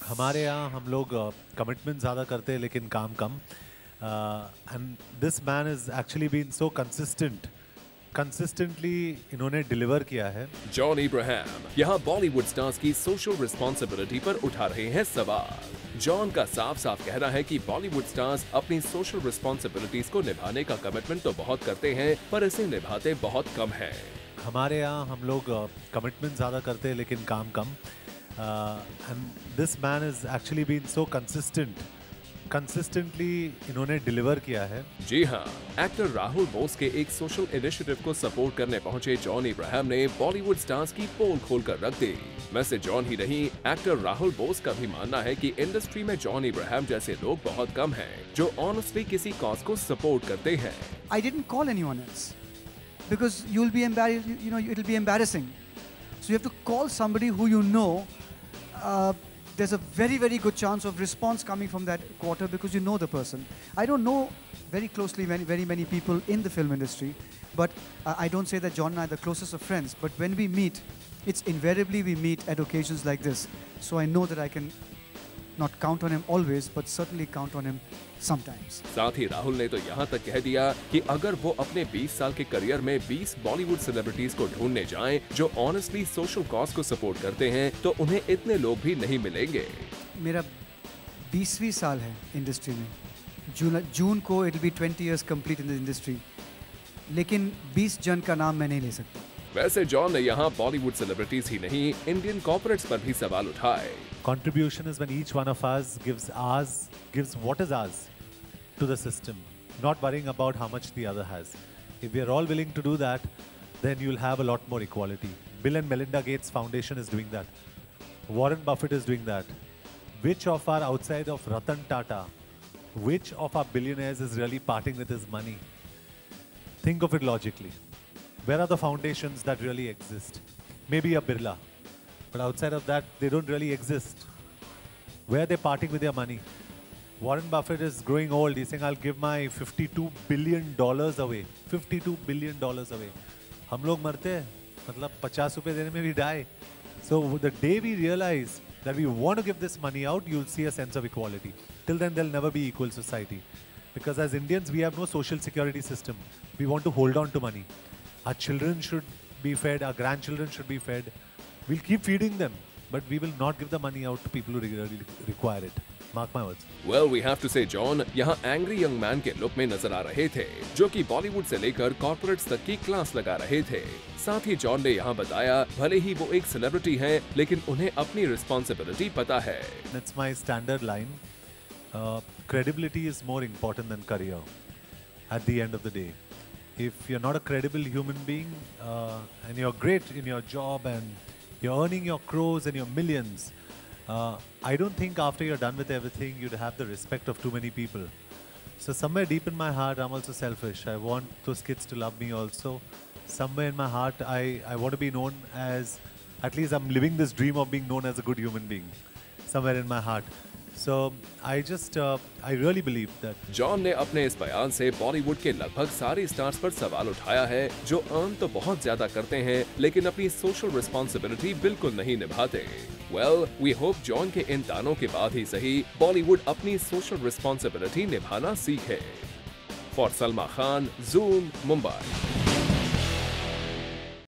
हमारे यहाँ हम लोग कमिटमेंट ज़्यादा करते हैं लेकिन काम कम. And this man is actually been so consistently इन्होंने डिलीवर किया है. जॉन इब्राहिम यहाँ बॉलीवुड स्टार्स की सोशल रिस्पॉन्सिबिलिटी पर उठा रहे हैं सवाल. जॉन का साफ साफ कहना है कि बॉलीवुड स्टार्स अपनी सोशल रिस्पॉन्सिबिलिटीज को निभाने का कमिटमेंट तो बहुत करते हैं पर इसे निभाते बहुत कम हैं. हमारे यहाँ हम लोग कमिटमेंट ज़्यादा करते हैं लेकिन काम कम. And this man is actually been so consistently इन्होंने डिलीवर किया है. जी हाँ, एक्टर राहुल बोस के एक सोशल इनिशिएटिव को सपोर्ट करने पहुंचे जॉन इब्राहिम ने बॉलीवुड स्टार्स की पोल खोलकर रख दी. वैसे जॉन ही नहीं, एक्टर राहुल बोस का भी मानना है कि इंडस्ट्री में जॉन इब्राहिम जैसे लोग बहुत कम हैं जो ऑनेस्टली किसी कॉज को सपोर्ट करते हैं. I didn't call anyone else because you'll be embarrassed. You know, it'll be embarrassing. So you have to call somebody who you know. There's a very, very good chance of response coming from that quarter because you know the person. I don't know very closely very many people in the film industry, but I don't say that John and I are the closest of friends. But when we meet, it's invariably we meet at occasions like this. So I know that I can not count on him always, but certainly count on him sometimes. साथ ही राहुल ने तो यहाँ तक कह दिया कि अगर वो अपने 20 साल के करियर में 20 बॉलीवुड सेलिब्रिटीज को ढूंढने जाएं जो ऑनेस्टली सोशल कॉज को सपोर्ट करते हैं तो उन्हें इतने लोग भी नहीं मिलेंगे. मेरा 20वीं साल है इंडस्ट्री में. जून को it will be 20 years complete in the industry. लेकिन 20 जन का नाम मैं नहीं ले सकता. वैसे जॉन ने यहाँ बॉलीवुड सेलिब्रिटीज ही नहीं, इंडियन कॉर्पोरेट्स पर भी सवाल उठाए. Contribution is when each one of us gives what is ours to the system, not worrying about how much the other has. If we are all willing to do that, then you'll have a lot more equality. Bill and Melinda Gates Foundation is doing that. Warren Buffett is doing that. Which of our outside of Ratan Tata, which of our billionaires is really parting with his money? Think of it logically. Where are the foundations that really exist? Maybe a Birla. But outside of that, they don't really exist. Where are they parting with their money? Warren Buffett is growing old. He's saying, I'll give my $52 billion away. $52 billion away. हम लोग मरते हैं, मतलब 50 रुपए देने में we die. So the day we realize that we want to give this money out, you'll see a sense of equality. Till then, there'll never be equal society. Because as Indians, we have no social security system. We want to hold on to money. Our children should be fed, our grandchildren should be fed. We'll keep feeding them, but we will not give the money out to people who really require it. Mark my words. Well, we have to say John यहाँ angry young man के look में नजर आ रहे थे, जो कि बॉलीवुड से लेकर कॉर्पोरेट्स तक की क्लास लगा रहे थे. साथ ही जॉन ने यहाँ बताया, भले ही वो एक सेलिब्रिटी हैं, लेकिन उन्हें अपनी रिस्पॉन्सिबिलिटी पता है. That's my standard line. Credibility is more important than career. At the end of the day, if you're not a credible human being and you're great in your job and you're earning your crores and your millions, I don't think after you're done with everything, you'd have the respect of too many people. So somewhere deep in my heart, I'm also selfish. I want those kids to love me also. Somewhere in my heart, I want to be known as, at least I'm living this dream of being known as a good human being. Somewhere in my heart. So I really believe that. John ने अपने इस बयान से बॉलीवुड के लगभग सारे stars पर सवाल उठाया है जो अर्न तो बहुत ज्यादा करते हैं लेकिन अपनी सोशल रिस्पॉन्सिबिलिटी बिल्कुल नहीं निभाते. Well, we hope जॉन के इन तानों के बाद ही सही बॉलीवुड अपनी सोशल रिस्पॉन्सिबिलिटी निभाना सीखे. For Salma Khan, Zoom, Mumbai.